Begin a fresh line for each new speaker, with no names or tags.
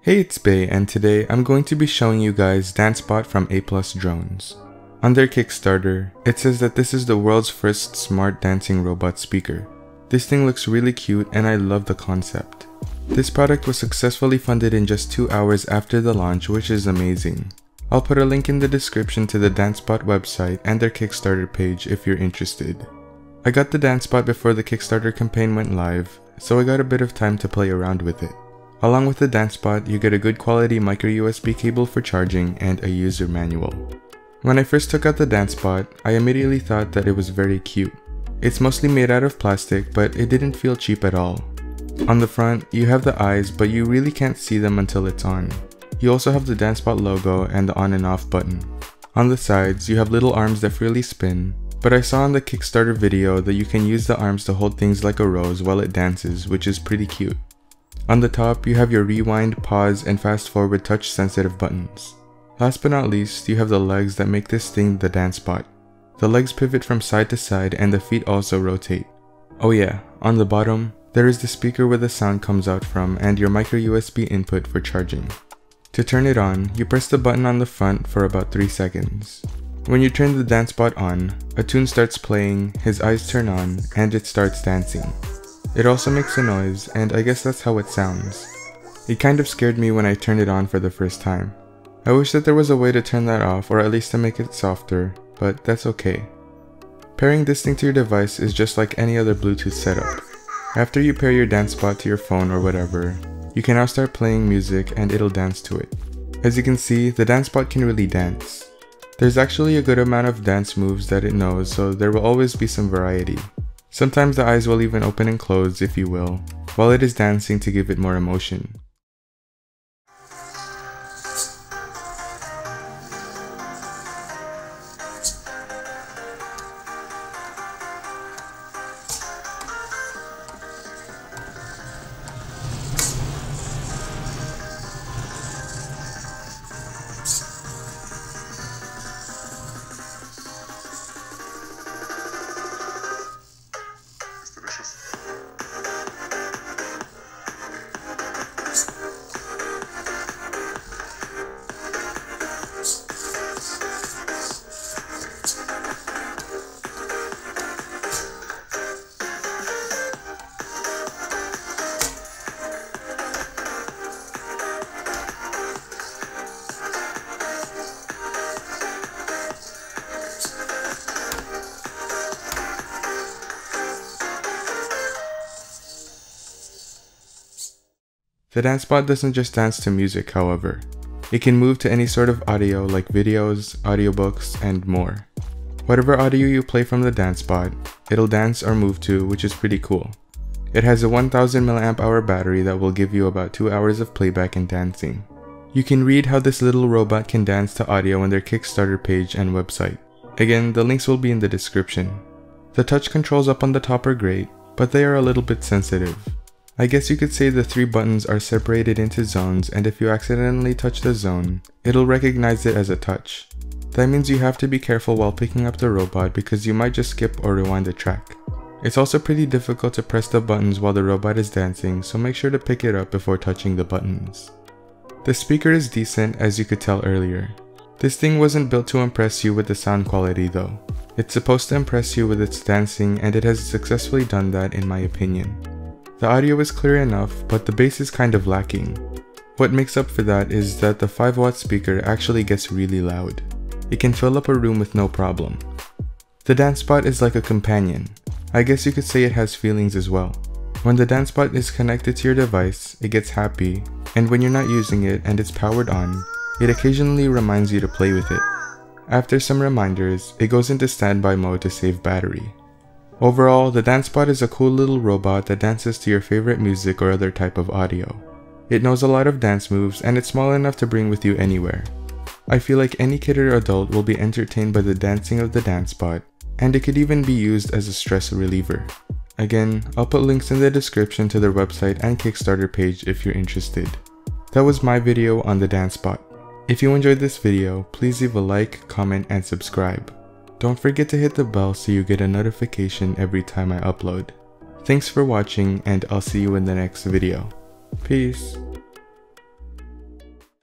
Hey, it's Bey, and today I'm going to be showing you guys Dancebot from Aplus Drones. On their Kickstarter, it says that this is the world's first smart dancing robot speaker. This thing looks really cute and I love the concept. This product was successfully funded in just 2 hours after the launch, which is amazing. I'll put a link in the description to the Dancebot website and their Kickstarter page if you're interested. I got the Dancebot before the Kickstarter campaign went live, so I got a bit of time to play around with it. Along with the Dancebot, you get a good quality micro USB cable for charging and a user manual. When I first took out the Dancebot, I immediately thought that it was very cute. It's mostly made out of plastic, but it didn't feel cheap at all. On the front, you have the eyes, but you really can't see them until it's on. You also have the Dancebot logo and the on and off button. On the sides, you have little arms that freely spin, but I saw in the Kickstarter video that you can use the arms to hold things like a rose while it dances, which is pretty cute. On the top, you have your rewind, pause, and fast forward touch sensitive buttons. Last but not least, you have the legs that make this thing the Dancebot. The legs pivot from side to side and the feet also rotate. Oh yeah, on the bottom, there is the speaker where the sound comes out from and your micro USB input for charging. To turn it on, you press the button on the front for about 3 seconds. When you turn the Dancebot on, a tune starts playing, his eyes turn on, and it starts dancing. It also makes a noise, and I guess that's how it sounds. It kind of scared me when I turned it on for the first time. I wish that there was a way to turn that off, or at least to make it softer, but that's okay. Pairing this thing to your device is just like any other Bluetooth setup. After you pair your Dancebot to your phone or whatever, you can now start playing music and it'll dance to it. As you can see, the Dancebot can really dance. There's actually a good amount of dance moves that it knows, so there will always be some variety. Sometimes the eyes will even open and close, if you will, while it is dancing to give it more emotion. The Dancebot doesn't just dance to music, however. It can move to any sort of audio like videos, audiobooks, and more. Whatever audio you play from the Dancebot, it'll dance or move to, which is pretty cool. It has a 1000 mAh battery that will give you about 2 hours of playback and dancing. You can read how this little robot can dance to audio on their Kickstarter page and website. Again, the links will be in the description. The touch controls up on the top are great, but they are a little bit sensitive. I guess you could say the 3 buttons are separated into zones, and if you accidentally touch the zone, it'll recognize it as a touch. That means you have to be careful while picking up the robot because you might just skip or rewind the track. It's also pretty difficult to press the buttons while the robot is dancing, so make sure to pick it up before touching the buttons. The speaker is decent, as you could tell earlier. This thing wasn't built to impress you with the sound quality though. It's supposed to impress you with its dancing, and it has successfully done that in my opinion. The audio is clear enough, but the bass is kind of lacking. What makes up for that is that the 5-watt speaker actually gets really loud. It can fill up a room with no problem. The Dancebot is like a companion. I guess you could say it has feelings as well. When the Dancebot is connected to your device, it gets happy, and when you're not using it and it's powered on, it occasionally reminds you to play with it. After some reminders, it goes into standby mode to save battery. Overall, the Dancebot is a cool little robot that dances to your favorite music or other type of audio. It knows a lot of dance moves and it's small enough to bring with you anywhere. I feel like any kid or adult will be entertained by the dancing of the Dancebot, and it could even be used as a stress reliever. Again, I'll put links in the description to their website and Kickstarter page if you're interested. That was my video on the Dancebot. If you enjoyed this video, please leave a like, comment, and subscribe. Don't forget to hit the bell so you get a notification every time I upload. Thanks for watching, and I'll see you in the next video. Peace.